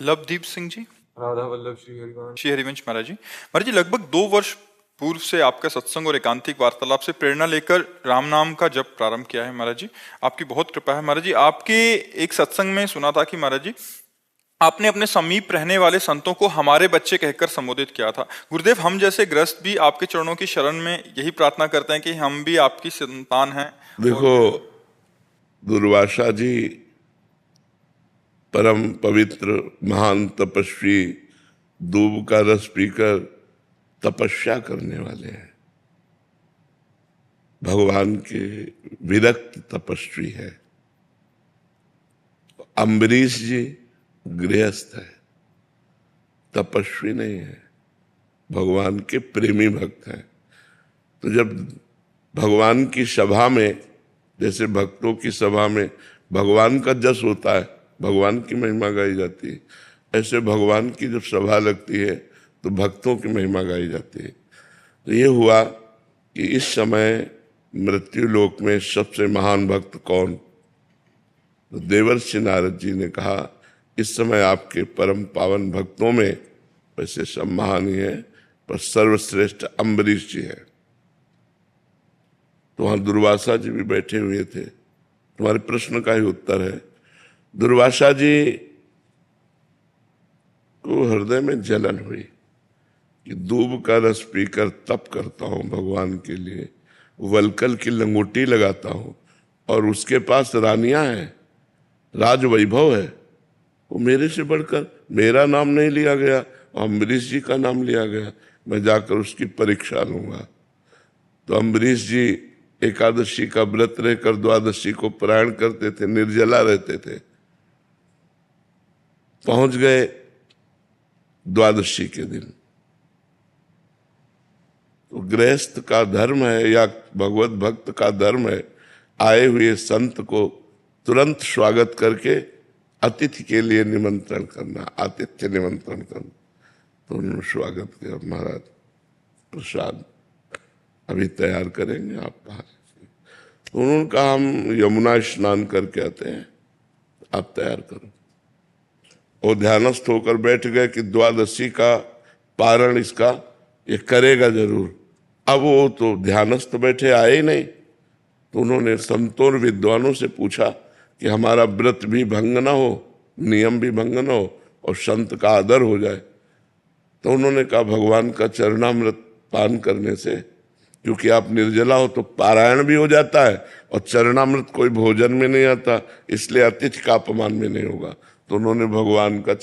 लवदीप सिंह जी। राधा वल्लभ श्री हरिवंश। श्री हरिवंश महाराज जी। महाराज जी, लगभग 2 वर्ष पूर्व से आपका सत्संग और एकांतिक वार्तालाप से प्रेरणा लेकर राम नाम का जप प्रारंभ किया है महाराज जी। आपकी बहुत कृपा है महाराज जी। आपके एक सत्संग में सुना था कि महाराज जी आपने अपने समीप रहने वाले संतों को हमारे बच्चे कहकर संबोधित किया था। गुरुदेव, हम जैसे ग्रस्त भी आपके चरणों की शरण में यही प्रार्थना करते हैं कि हम भी आपकी संतान हैं। देखो, दुर्वासा जी परम पवित्र महान तपस्वी, दूब का रस पीकर तपस्या करने वाले हैं, भगवान के विरक्त तपस्वी है। अम्बरीश जी गृहस्थ है, तपस्वी नहीं है, भगवान के प्रेमी भक्त हैं। तो जब भगवान की सभा में, जैसे भक्तों की सभा में भगवान का जस होता है, भगवान की महिमा गाई जाती है, ऐसे भगवान की जब सभा लगती है तो भक्तों की महिमा गाई जाती है। तो ये हुआ कि इस समय मृत्यु लोक में सबसे महान भक्त कौन? तो देवर्षि नारद जी ने कहा, इस समय आपके परम पावन भक्तों में वैसे सब महान ही है, पर सर्वश्रेष्ठ अम्बरीश जी है। तो वहां दुर्वासा जी भी बैठे हुए थे। तुम्हारे प्रश्न का ही उत्तर है, दुर्वासा जी को हृदय में जलन हुई कि दूब का रस पीकर तप करता हूं भगवान के लिए, वलकल की लंगोटी लगाता हूं और उसके पास रानियां हैं, राज वैभव है, वो मेरे से बढ़कर मेरा नाम नहीं लिया गया, अम्बरीश जी का नाम लिया गया। मैं जाकर उसकी परीक्षा लूंगा। तो अम्बरीश जी एकादशी का व्रत रहकर द्वादशी को पारायण करते थे, निर्जला रहते थे। पहुंच गए द्वादशी के दिन। तो गृहस्थ का धर्म है या भगवत भक्त का धर्म है, आए हुए संत को तुरंत स्वागत करके अतिथि के लिए निमंत्रण करना, आतिथ्य निमंत्रण करना। तो उन्होंने स्वागत किया, महाराज प्रसाद अभी तैयार करेंगे आप बाहर। तो उन्होंने कहा, हम यमुना स्नान करके आते हैं, आप तैयार करो। वो ध्यानस्थ होकर बैठ गए कि द्वादशी का पारण इसका ये करेगा जरूर। अब वो तो ध्यानस्थ बैठे, आए ही नहीं। तो उन्होंने संतों और विद्वानों से पूछा कि हमारा व्रत भी भंग ना हो, नियम भी भंग ना हो और संत का आदर हो जाए। तो उन्होंने कहा, भगवान का चरणामृत पान करने से, क्योंकि आप निर्जला हो तो पारायण भी हो जाता है और चरणामृत कोई भोजन में नहीं आता, इसलिए अतिथि का अपमान में नहीं होगा। तो उन्होंने भगवान का